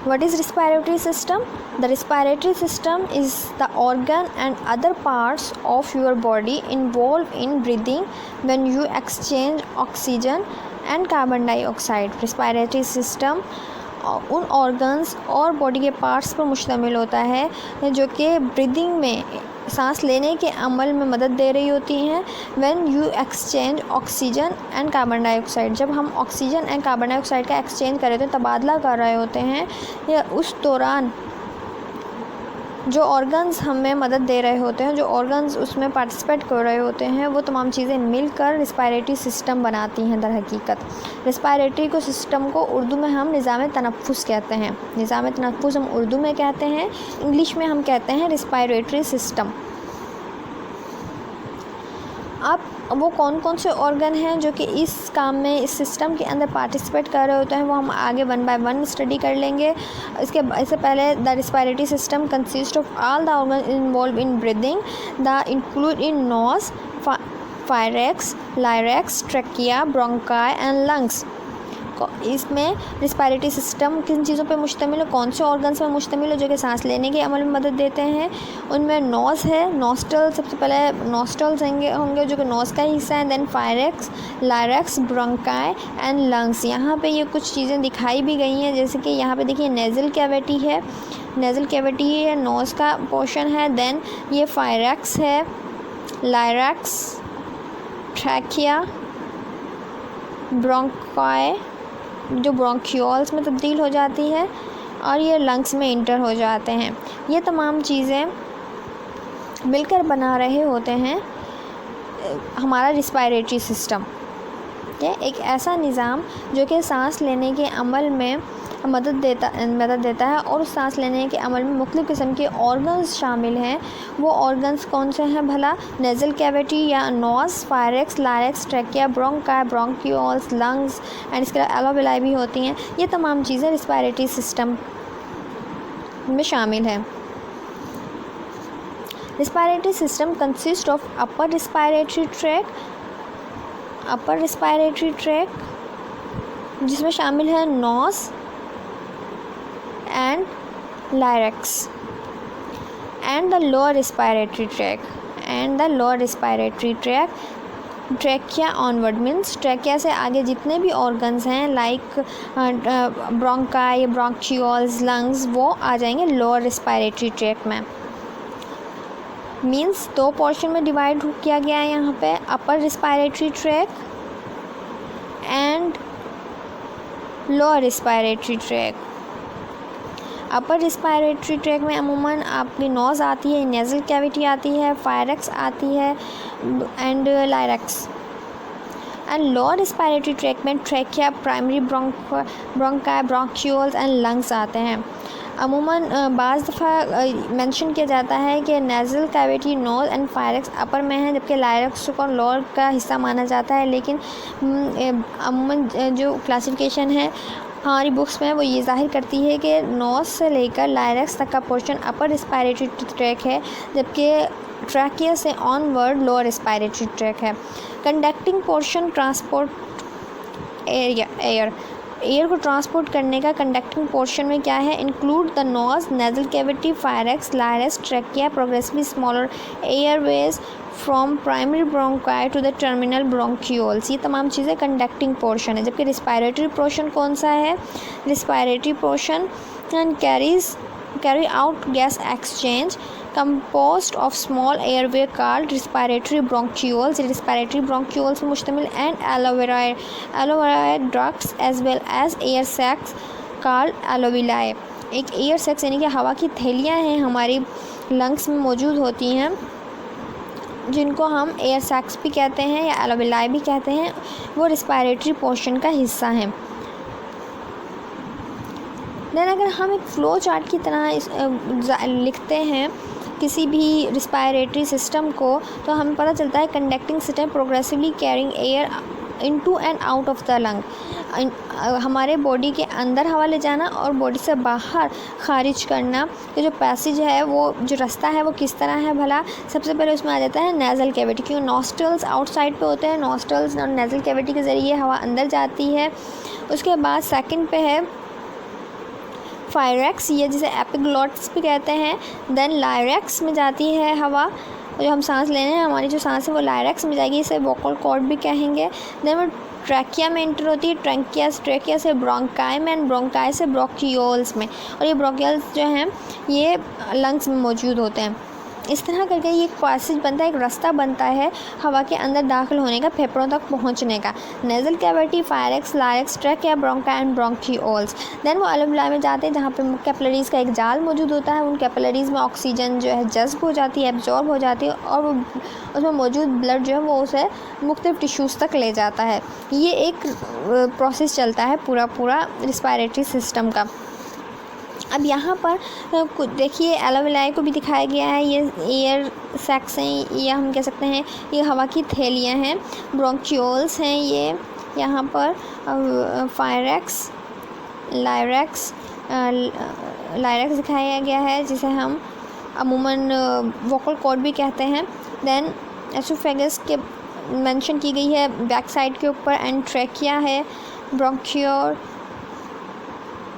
What is respiratory system? The respiratory system is the organ and other parts of your body involved in breathing when you exchange oxygen and carbon dioxide. Respiratory system उन organs और body के parts पर मुश्तमिल होता है जो कि breathing में, सांस लेने के अमल में मदद दे रही होती हैं। When you exchange oxygen and carbon dioxide, जब हम ऑक्सीजन एंड कार्बन डाइऑक्साइड का एक्सचेंज कर रहे होते हैं, तबादला कर रहे होते हैं, या उस दौरान जो ऑर्गन्स हमें मदद दे रहे होते हैं, जो ऑर्गन्स उसमें पार्टिसिपेट कर रहे होते हैं, वो तमाम चीज़ें मिलकर रिस्पायरेटरी सिस्टम बनाती हैं। दर हकीकत रिस्पायरेटरी को सिस्टम को उर्दू में हम निज़ाम तनफ़ुस कहते हैं। निज़ाम तनफ़ुस हम उर्दू में कहते हैं, इंग्लिश में हम कहते हैं रिस्पायरेटरी सिस्टम। अब वो कौन कौन से ऑर्गन हैं जो कि इस काम में, इस सिस्टम के अंदर पार्टिसिपेट कर रहे होते हैं, वो हम आगे 1 बाय 1 स्टडी कर लेंगे। इससे पहले the respiratory system consist of all the organ involve in breathing, the include in nose, pharynx, larynx, trachea, bronchi and lungs. इसमें रिस्पायरेटरी सिस्टम किन चीज़ों पे मुश्तमिल है, कौन से ऑर्गन्स में मुश्तमिल है जो कि सांस लेने के अमल में मदद देते हैं। उनमें नोज़ है, नोस्ट्रल, सबसे पहले नोस्ट्रल्स होंगे जो कि नोज़ का हिस्सा है। Then pharynx, larynx, bronchi and lungs. यहाँ पे ये कुछ चीज़ें दिखाई भी गई हैं, जैसे कि यहाँ पे देखिए नेज़ल कैविटी है, नेज़ल कैविटी है, नोज़ का पोर्शन है। देन ये फायरेक्स है, लायरेक्स, ट्रैकिया, ब्रोंकाई जो ब्रोंक्यूल्स में तब्दील हो जाती है, और ये लंग्स में इंटर हो जाते हैं। ये तमाम चीज़ें मिलकर बना रहे होते हैं हमारा रिस्पायरेटरी सिस्टम। एक ऐसा निज़ाम जो कि सांस लेने के अमल में मदद देता है, और उस सांस लेने के अमल में मुख्तलिफ़ किस्म के ऑर्गन्स शामिल हैं। वो ऑर्गन्स कौन से हैं भला? नेज़ल कैविटी या nose, pharynx, larynx, trachea, bronchi, bronchioles, lungs and इसके अलावा एलोविलाई भी होती हैं। ये तमाम चीज़ें रिस्पायरेटरी सिस्टम में शामिल हैं। Respiratory system consist of upper respiratory tract जिसमें शामिल है nose and larynx and the lower respiratory tract trachea onward means trachea से आगे जितने भी ऑर्गन्स हैं लाइक ब्रोंकाई, ब्रोंक्यूल्स, लंग्स, वो आ जाएंगे लोअर रिस्पायरेटरी ट्रैक में। मीन्स 2 पोर्शन में डिवाइड किया गया है यहाँ पे, upper respiratory tract and lower respiratory tract. Upper respiratory tract में अमूमन आपकी नोज़ आती है, नेज़ल कैविटी आती है, फायरेक्स आती है and larynx. And lower respiratory tract में trachea, primary bronchi, bronchioles and lungs आते हैं। अमूमन बाज़ दफ़ा मेंशन किया जाता है कि nasal cavity, nose and pharynx upper में है, जबकि लायरेक्स को लोअर का हिस्सा माना जाता है। लेकिन अमूमन जो क्लासिफिकेशन है हमारी बुक्स में वो ये ज़ाहिर करती है कि नोज़ से लेकर लायरेक्स तक का पोर्शन अपर रिस्पायरेटरी ट्रैक है, जबकि ट्रैकिया से ऑनवर्ड लोअर रिस्पायरेटरी ट्रैक है। कंडक्टिंग पोर्शन ट्रांसपोर्ट एयर को ट्रांसपोर्ट करने का कंडक्टिंग पोर्शन में क्या है? Include the nose, nasal cavity, pharynx, larynx, trachea, progressively smaller airways from primary bronchi to the terminal bronchioles. ये तमाम चीज़ें कंडक्टिंग पोर्शन है। जबकि रिस्पायरेटरी पोर्शन कौन सा है? Respiratory portion carry out gas exchange composed of small airway called respiratory bronchioles, respiratory bronchioles में मुश्तमिल and alveolar ducts as well as air sacs called alveoli। एक एयर सैक्स यानी कि हवा की थैलियाँ हैं हमारी लंग्स में मौजूद होती हैं, जिनको हम एयर सैक्स भी कहते हैं या alveoli भी कहते हैं, वो रिस्पायरेटरी पोर्शन का हिस्सा हैं। देन अगर हम एक फ़्लो चार्ट की तरह लिखते हैं किसी भी रिस्पायरेटरी सिस्टम को, तो हमें पता चलता है conducting system progressively carrying air into and out of the lung. हमारे बॉडी के अंदर हवा ले जाना और बॉडी से बाहर खारिज करना, ये जो पैसेज है, वो जो रास्ता है वो किस तरह है भला? सबसे पहले उसमें आ जाता है नेज़ल कैविटी, क्योंकि नॉस्ट्रल्स आउटसाइड पे होते हैं, नॉस्ट्रल्स और नेज़ल कैविटी के ज़रिए हवा अंदर जाती है। उसके बाद सेकंड पे है फायरेक्स, ये जिसे एपिग्लॉट्स भी कहते हैं। देन लायरेक्स में जाती है हवा, जो हम सांस ले रहे हैं, हमारी जो सांस है वो लायरेक्स में जाएगी, इसे वोकल कॉर्ड भी कहेंगे। देन वो ट्रैकिया में एंटर होती है, ट्रैकिया से ब्रोंकाई में, एंड ब्रोंकाई से ब्रोंकियोल्स में, और ये ब्रोंकियोल्स जो हैं ये लंग्स में मौजूद होते हैं। इस तरह करके ये एक पैसेज बनता है, एक रास्ता बनता है हवा के अंदर दाखिल होने का, फेफड़ों तक पहुंचने का। Nasal cavity, pharynx, larynx, trachea, bronchi and bronchioles. Then वो अलवेलाई में जाते हैं जहाँ पे कैपिलरीज़ का एक जाल मौजूद होता है। उन कैपिलरीज़ में ऑक्सीजन जो है जज्ब हो जाती है, एब्जॉर्ब हो जाती है, और वो उसमें मौजूद ब्लड जो है वो उसे मुख्तलिफ टिश्यूज़ तक ले जाता है। ये एक प्रोसेस चलता है पूरा रिस्पायरेटरी सिस्टम का। अब यहाँ पर कुछ देखिए, एलोवेलाई को भी दिखाया गया है। ये एयर सैक्स हैं, या हम कह सकते हैं ये हवा की थैलियाँ हैं। ब्रोंकियोल्स हैं ये यहाँ पर। फायरेक्स, लायरेक्स दिखाया गया है, जिसे हम अमूमन वोकल कॉर्ड भी कहते हैं। देन एसोफेगस के मेंशन की गई है बैक साइड के ऊपर, एंड ट्रैकिया है।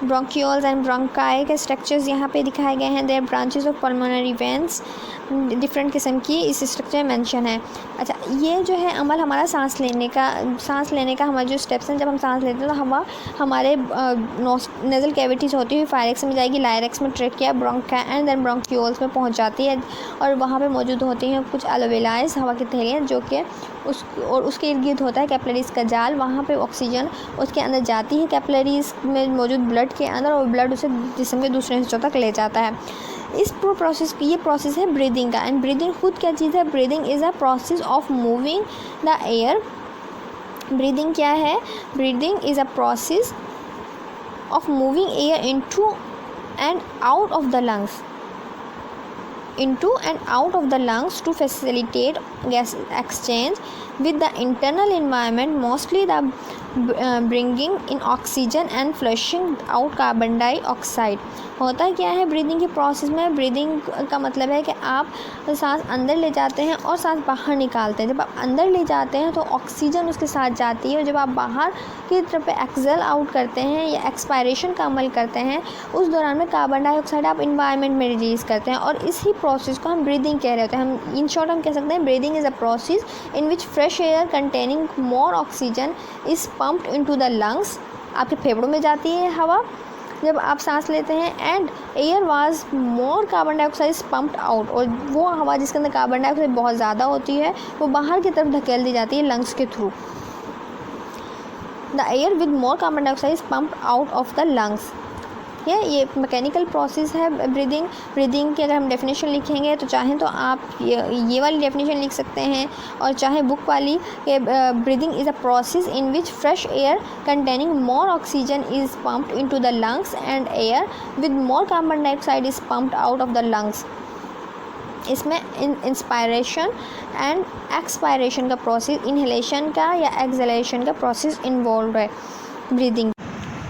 ब्रोंकियोल्स एंड ब्रोंकाई के स्ट्रक्चर्स यहाँ पे दिखाए गए हैं। There branches of pulmonary veins, different किस्म की इस स्ट्रक्चर मेंशन है। अच्छा, ये जो है अमल हमारा सांस लेने का हमारे जो स्टेप्स हैं, जब हम सांस लेते हैं तो हवा हमारे नेज़ल कैविटीज़ होती हुई फायरेक्स में जाएगी, लायरेक्स में trachea, bronchi and then bronchioles में पहुँच जाती है, और वहाँ पे मौजूद होती हैं कुछ एलोवेलाइज हवा की थैलियाँ, जो कि उसके इर्द गिर्द होता है कैपिलरीज़ का जाल। वहाँ पे ऑक्सीजन उसके अंदर जाती है कैपिलरीज़ में मौजूद ब्लड के अंदर, और ब्लड उसे जिस्म के दूसरे हिस्सों तक ले जाता है। इस ये प्रोसेस है ब्रीदिंग का। एंड ब्रीदिंग खुद क्या चीज़ है? Breathing is a process of moving the air. Breathing क्या है? Breathing is a process of moving air into and out of the lungs to facilitate gas exchange with the internal environment, mostly the bringing in oxygen and flushing out carbon dioxide। होता क्या है breathing के process में? Breathing का मतलब है कि आप सांस अंदर ले जाते हैं और सांस बाहर निकालते हैं। जब आप अंदर ले जाते हैं तो ऑक्सीजन उसके साथ जाती है, और जब आप बाहर की तरफ एक्सेल आउट करते हैं या एक्सपायरेशन का अमल करते हैं, उस दौरान में कार्बन डाइऑक्साइड आप इन्वायरमेंट में रिलीज़ करते हैं, और इसी प्रोसेस को हम ब्रीदिंग कह रहे होते हैं। हम इन शॉर्ट हम कह सकते हैं breathing is a process in which fresh air containing more oxygen is pumped into the lungs. आपके फेफड़ों में जाती है हवा जब आप सांस लेते हैं, and air was more carbon dioxide pumped out, और वो हवा जिसके अंदर कार्बन डाइऑक्साइड बहुत ज़्यादा होती है वो बाहर की तरफ धकेल दी जाती है लंग्स के through. The air with more carbon dioxide pumped out of the lungs. ये मैकेनिकल प्रोसेस है ब्रीदिंग की अगर हम डेफिनेशन लिखेंगे तो चाहें तो आप ये वाली डेफिनेशन लिख सकते हैं, और चाहे बुक वाली कि breathing is a process in which fresh air containing more oxygen is pumped into the lungs and air with more carbon dioxide is pumped out of the lungs. इसमें इंस्पायरेशन एंड एक्सपायरेशन का process, inhalation का या exhalation का process involve है breathing.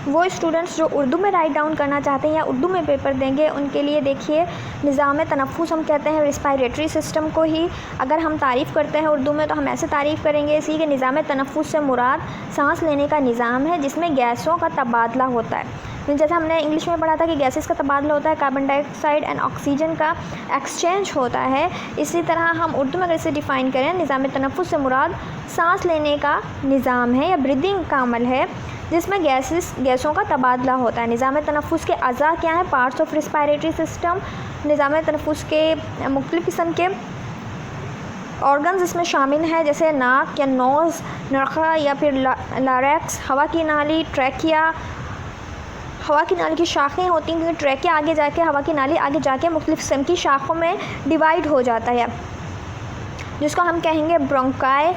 वो students जो उर्दू में write down करना चाहते हैं या उर्दू में पेपर देंगे, उनके लिए देखिए निज़ाम तनफ़ुस हम कहते हैं रिस्पायरेटरी सिस्टम को ही। अगर हम तारीफ़ करते हैं उर्दू में तो हम ऐसे तारीफ़ करेंगे इसी के निज़ाम तनफ़ुस से मुराद सांस लेने का निज़ाम है जिसमें गैसों का तबादला होता है। जैसे हमने इंग्लिश में पढ़ा था कि गैसेस का तबादला होता है, कार्बन डाइऑक्साइड एंड ऑक्सीजन का एक्सचेंज होता है। इसी तरह हम उर्दू में अगर इसे डिफ़ाइन करें, निज़ाम तनफ़ुस से मुराद सांस लेने का निज़ाम है या ब्रीदिंग का अमल है जिसमें गैसों का तबादला होता है। निज़ाम तनफ़ुस के अज़ा क्या हैं? Parts of respiratory system. निज़ाम तनफ़ुस के मुख्तलिफ़ किस्म के ऑर्गन्स इसमें शामिल हैं, जैसे नाक या नोज़, नरखा या फिर लारेक्स, हवा की नाली, ट्रैकिया। हवा की नाली की शाखें होती हैं क्योंकि ट्रैकिया आगे जाके हवा की नाली आगे जाके मुख्तलिफ़ किस्म की शाखों में डिवाइड हो जाता है, जिसको हम कहेंगे ब्रोंकाई।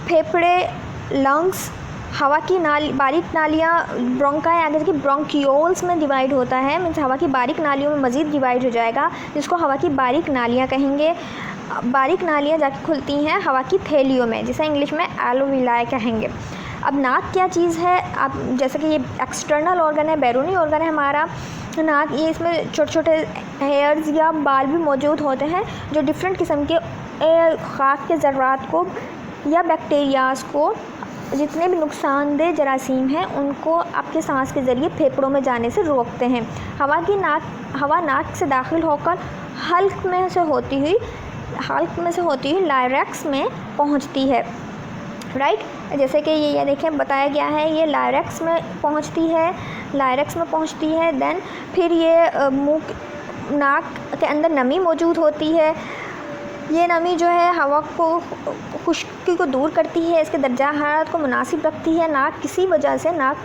फेफड़े, लंग्स, हवा की नाली, बारीक नालियाँ, ब्रोंकाई आगे जाके ब्रोंकियोल्स में डिवाइड होता है, मीन्स हवा की बारीक नालियों में मज़ीद डिवाइड हो जाएगा, जिसको हवा की बारीक नालियाँ कहेंगे। बारीक नालियाँ जाके खुलती हैं हवा की थैलियों में, जिसे इंग्लिश में एलोवेलाई कहेंगे। अब नाक क्या चीज़ है? आप जैसे कि ये एक्सटर्नल ऑर्गन है, बैरूनी ऑर्गन है हमारा नाक। ये इसमें छोटे छोटे हेयर्स या बाल भी मौजूद होते हैं जो डिफरेंट किस्म के खाक के ज़र्रात को या बैक्टीरियाज़ को जितने भी नुकसानदेह जरासीम हैं उनको आपके सांस के ज़रिए फेफड़ों में जाने से रोकते हैं। हवा नाक से दाखिल होकर हल्क में से होती हुई लायरेक्स में पहुंचती है, राइट। जैसे कि ये देखें बताया गया है, ये लायरेक्स में पहुंचती है। देन फिर ये मुंह नाक के अंदर नमी मौजूद होती है। ये नमी जो है हवा को खुश्की को दूर करती है, इसके दर्जा हरारत को मुनासिब रखती है। किसी वजह से नाक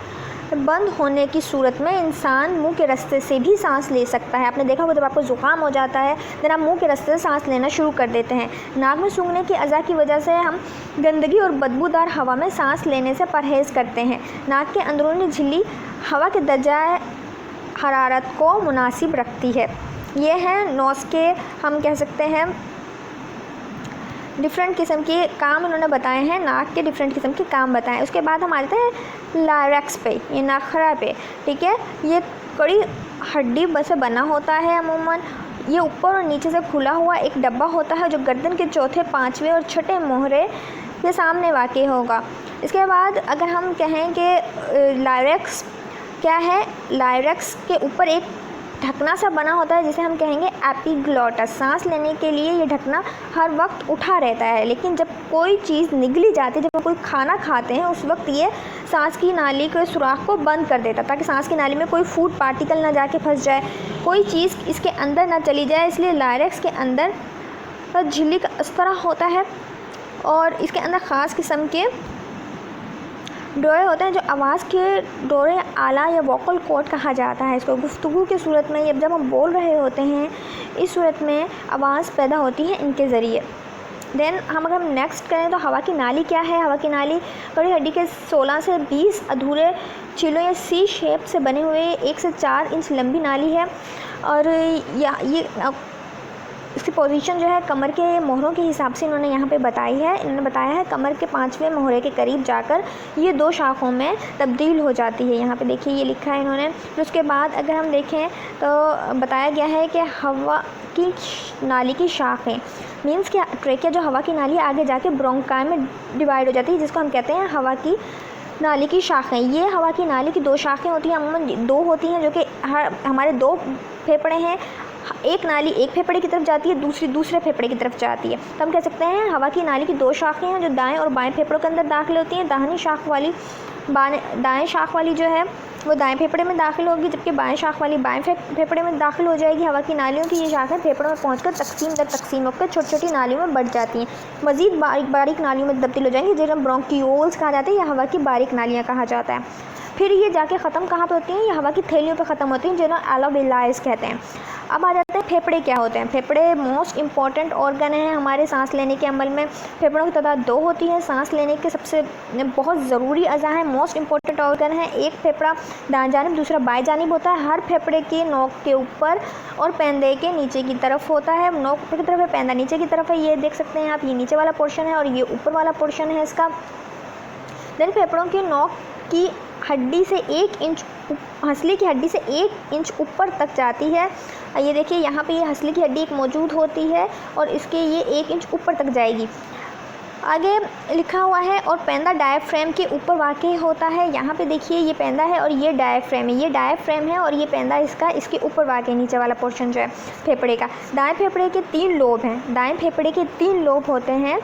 बंद होने की सूरत में इंसान मुंह के रास्ते से भी सांस ले सकता है। आपने देखा होगा जब आपको ज़ुकाम हो जाता है तो आप मुंह के रास्ते से सांस लेना शुरू कर देते हैं। नाक में सूंघने की अज़ा की वजह से हम गंदगी और बदबूदार हवा में सांस लेने से परहेज़ करते हैं। नाक के अंदरूनी झिल्ली हवा के दर्जा हरारत को मुनासिब रखती है। ये है नोज़ के, हम कह सकते हैं डिफरेंट किस्म के काम उन्होंने बताए हैं, नाक के डिफरेंट किस्म के काम बताएं। उसके बाद हम आते हैं लायरेक्स पे, ये नाखरा पे, ठीक है। ये कड़ी हड्डी से बना होता है। अमूमन ये ऊपर और नीचे से खुला हुआ एक डब्बा होता है जो गर्दन के चौथे, पाँचवें और छठे मोहरे के सामने वाक़ई होगा। इसके बाद अगर हम कहें कि लायरेक्स क्या है, लायरेक्स के ऊपर एक ढकना सा बना होता है जिसे हम कहेंगे एपिग्लॉटस। सांस लेने के लिए ये ढकना हर वक्त उठा रहता है, लेकिन जब कोई चीज़ निगली जाती है, जब हम कोई खाना खाते हैं, उस वक्त ये सांस की नाली के सुराख को बंद कर देता है ताकि सांस की नाली में कोई फूड पार्टिकल ना जाके फंस जाए, कोई चीज़ इसके अंदर ना चली जाए। इसलिए लायरेक्स के अंदर झिल्ली का इस तरह होता है और इसके अंदर ख़ास किस्म के डोरे होते हैं जो आवाज़ के डोरे आला या वोकल कॉर्ड कहा जाता है इसको। गुफ्तगू की सूरत में जब हम बोल रहे होते हैं, इस सूरत में आवाज़ पैदा होती है इनके ज़रिए। देन अगर हम नेक्स्ट करें तो हवा की नाली क्या है। हवा की नाली कड़ी हड्डी के 16 से 20 अधूरे चीलों या सी शेप से बने हुए 1 से 4 इंच लंबी नाली है और ये इसकी पोजीशन जो है कमर के मोहरों के हिसाब से इन्होंने यहाँ पे बताई है। इन्होंने बताया है कमर के 5वें मोहरे के करीब जाकर ये 2 शाखों में तब्दील हो जाती है। यहाँ पे देखिए ये लिखा है इन्होंने। फिर उसके बाद अगर हम देखें तो बताया गया है कि हवा की नाली की शाखें मीन्स कि ट्रेकिया जो हवा की नाली आगे जाके ब्रोंकाई में डिवाइड हो जाती है, जिसको हम कहते हैं हवा की नाली की शाखें। ये हवा की नाली की 2 शाखें होती हैं, अमूमन 2 होती हैं, जो कि हमारे 2 फेफड़े हैं। एक नाली एक फेफड़े की तरफ जाती है, दूसरे फेफड़े की तरफ जाती है। तो हम कह सकते हैं हवा की नाली की 2 शाखें हैं जो दाएं और बाएं फेफड़ों के अंदर दाखिल होती हैं। दाएं शाख वाली जो है वो दाएं फेफड़े में दाखिल होगी, जबकि बाएं शाख वाली बाएं फेफड़े में दाखिल हो जाएगी। हवा की नालियों की ये शाखें फेफड़ों में पहुंचकर तकसीम दर तकसीम होकर छोटी छोटी नालियों में बढ़ जाती हैं, मज़ीद बारीक नालियों में तब्दील हो जाएंगी, जिन्हें ब्रोंकियोल्स कहा जाता है या हवा की बारीक नालियाँ कहा जाता है। फिर ये जाके ख़त्म कहाँ पे होती हैं, ये हवा की थैलियों पे ख़त्म होती हैं, जिन्हें एलोविलाइज कहते हैं। अब आ जाते हैं फेफड़े क्या होते हैं। फेफड़े मोस्ट इंपॉर्टेंट ऑर्गन हैं हमारे सांस लेने के अमल में। फेफड़ों की तादाद 2 होती है। सांस लेने के सबसे बहुत ज़रूरी अज़ा है, मोस्ट इंपॉर्टेंट ऑर्गन है। एक फेफड़ा दाएं जानिब, दूसरा बाएं जानिब होता है। हर फेफड़े के नोक के ऊपर और पैंदे के नीचे की तरफ होता है। नोक ऊपर की तरफ है, पैंदा नीचे की तरफ है। ये देख सकते हैं आप, ये नीचे वाला पोर्शन है और ये ऊपर वाला पोर्शन है इसका। देन फेफड़ों की नोक की हड्डी से 1 इंच, हंसली की हड्डी से 1 इंच ऊपर तक जाती है। ये देखिए यहाँ पे ये हंसली की हड्डी एक मौजूद होती है और इसके ये 1 इंच ऊपर तक जाएगी। आगे लिखा हुआ है और पैंदा डायफ्रेम के ऊपर वाक़ई होता है। यहाँ पे देखिए ये पैंदा है और ये डायफ्रेम है, ये डायफ्रेम है और ये पैंदा इसके ऊपर वाक़ई नीचे वाला पोर्शन जो है फेफड़े का। दाएँ फेफड़े के 3 लोब हैं, दाएँ फेफड़े के 3 लोब होते हैं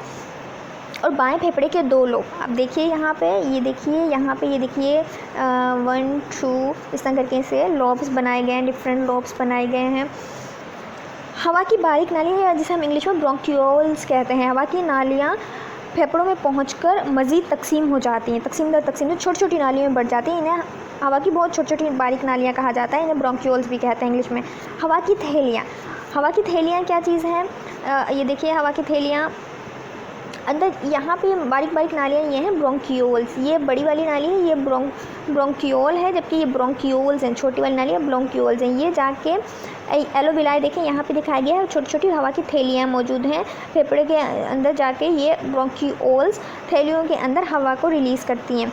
और बाएं फेफड़े के 2 लोब। आप देखिए यहाँ पे, ये देखिए यहाँ पे, ये देखिए 1 2 इस तरह करके से लोब्स बनाए गए हैं, डिफरेंट लोब्स बनाए गए हैं। हवा की बारीक नालियाँ जिसे हम इंग्लिश में ब्रोंकियोल्स कहते हैं, हवा की नालियाँ फेफड़ों में पहुंचकर मज़ीद तकसीम हो जाती हैं, तकसीम दर तकसीम छोटी छोटी नालियों में बढ़ जाती हैं। इन्हें हवा की बहुत छोटी छोटी बारीक नालियाँ कहा जाता है, इन्हें ब्रोंकियोल्स भी कहते हैं इंग्लिश में। हवा की थैलियाँ क्या चीज़ हैं, ये देखिए हवा की थैलियाँ अंदर यहाँ पे बारीक बारीक नालियाँ ये हैं ब्रोंकियोल्स। ये बड़ी वाली नाली है, ये ब्रोंकियोल है, जबकि ये ब्रोंकियोल्स हैं। छोटी वाली नाली है ब्रोंकियोल्स हैं। ये जाके एलोविलाई देखें यहाँ पे दिखाया गया है, छोटी छोटी हवा की थैलियाँ मौजूद हैं फेफड़े के अंदर। जाके ये ब्रोंकियोल्स थैलियों के अंदर हवा को रिलीज़ करती हैं।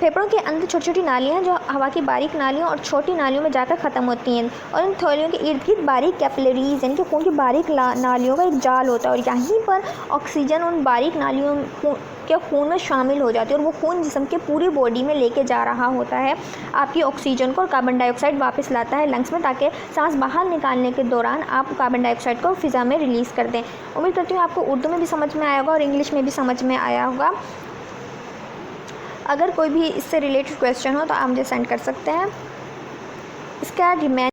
फेफड़ों के अंदर छोटी छोटी नालियाँ हैं जो हवा की बारीक नालियों और छोटी नालियों में जाकर ख़त्म होती हैं, और इन थैलियों के इर्द गिर्द बारीक कैपिलरीज यानी कि खून की बारीक नालियों का एक जाल होता है, और यहीं पर ऑक्सीजन उन बारीक नालियों के खून में शामिल हो जाती है, और वो खून जिस्म के पूरी बॉडी में लेके जा रहा होता है आपकी ऑक्सीजन को, और कार्बन डाइऑक्साइड वापस लाता है लंग्स में, ताकि सांस बाहर निकालने के दौरान आप कार्बन डाइऑक्साइड को फ़िज़ा में रिलीज़ कर दें। उम्मीद करती हूँ आपको उर्दू में भी समझ में आया होगा और इंग्लिश में भी समझ में आया होगा। अगर कोई भी इससे रिलेटेड क्वेश्चन हो तो आप मुझे सेंड कर सकते हैं। इसका